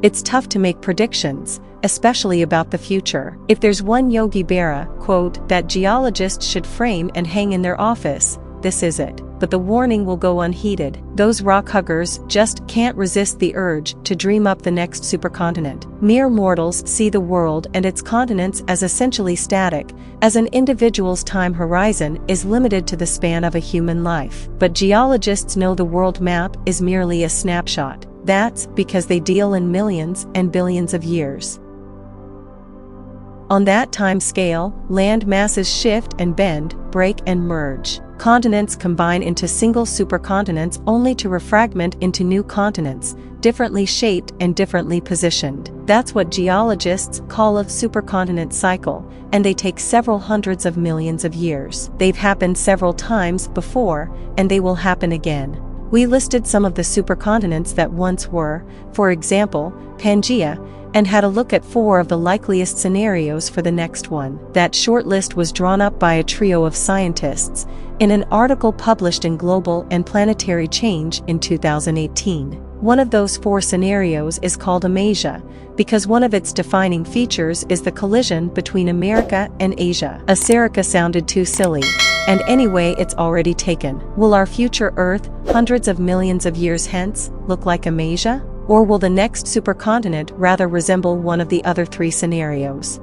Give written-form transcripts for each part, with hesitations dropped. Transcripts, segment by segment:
It's tough to make predictions, especially about the future. If there's one Yogi Berra quote that geologists should frame and hang in their office, this is it. But the warning will go unheeded. Those rock huggers just can't resist the urge to dream up the next supercontinent. Mere mortals see the world and its continents as essentially static, as an individual's time horizon is limited to the span of a human life. But geologists know the world map is merely a snapshot. That's because they deal in millions and billions of years. On that time scale, land masses shift and bend, break and merge. Continents combine into single supercontinents only to refragment into new continents, differently shaped and differently positioned. That's what geologists call a supercontinent cycle, and they take several hundreds of millions of years. They've happened several times before, and they will happen again. We listed some of the supercontinents that once were, for example, Pangea, and had a look at 4 of the likeliest scenarios for the next one. That short list was drawn up by a trio of scientists in an article published in Global and Planetary Change in 2018. One of those 4 scenarios is called Amasia, because one of its defining features is the collision between America and Asia. America sounded too silly, and anyway it's already taken. Will our future Earth, hundreds of millions of years hence, look like Amasia? Or will the next supercontinent rather resemble one of the other 3 scenarios?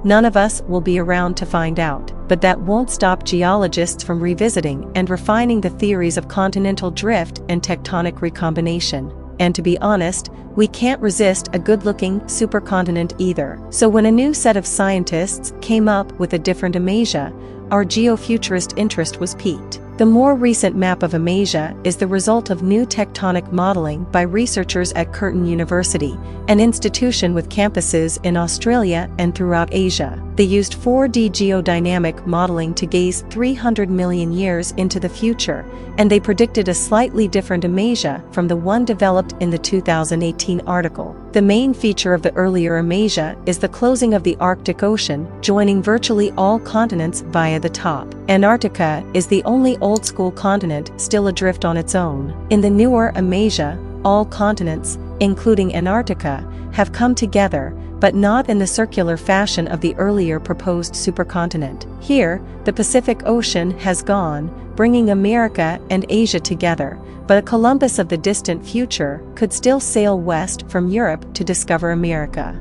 None of us will be around to find out, but that won't stop geologists from revisiting and refining the theories of continental drift and tectonic recombination. And to be honest, we can't resist a good-looking supercontinent either. So when a new set of scientists came up with a different Amasia, our geofuturist interest was piqued. The more recent map of Amasia is the result of new tectonic modeling by researchers at Curtin University, an institution with campuses in Australia and throughout Asia. They used 4D geodynamic modeling to gaze 300 million years into the future, and they predicted a slightly different Amasia from the one developed in the 2018 article. The main feature of the earlier Amasia is the closing of the Arctic Ocean, joining virtually all continents via the top. Antarctica is the only old-school continent still adrift on its own. In the newer Amasia, all continents, including Antarctica, have come together, but not in the circular fashion of the earlier proposed supercontinent. Here, the Pacific Ocean has gone, bringing America and Asia together, but a Columbus of the distant future could still sail west from Europe to discover America.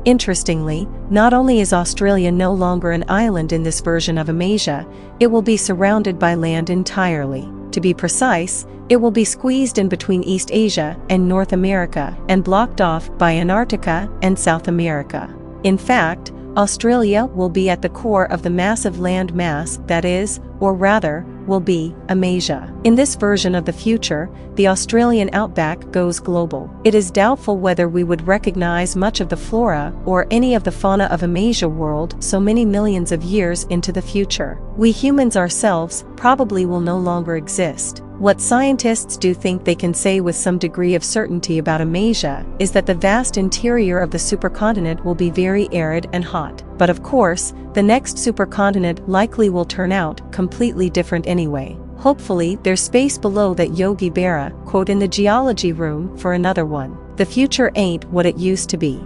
Interestingly, not only is Australia no longer an island in this version of Amasia, it will be surrounded by land entirely. To be precise, it will be squeezed in between East Asia and North America and blocked off by Antarctica and South America. In fact, Australia will be at the core of the massive land mass that is, or rather, will be, Amasia. In this version of the future, the Australian outback goes global. It is doubtful whether we would recognize much of the flora or any of the fauna of Amasia world so many millions of years into the future. We humans ourselves probably will no longer exist. What scientists do think they can say with some degree of certainty about Amasia is that the vast interior of the supercontinent will be very arid and hot. But of course, the next supercontinent likely will turn out completely different anyway. Hopefully, there's space below that Yogi Berra quote in the geology room for another one. The future ain't what it used to be.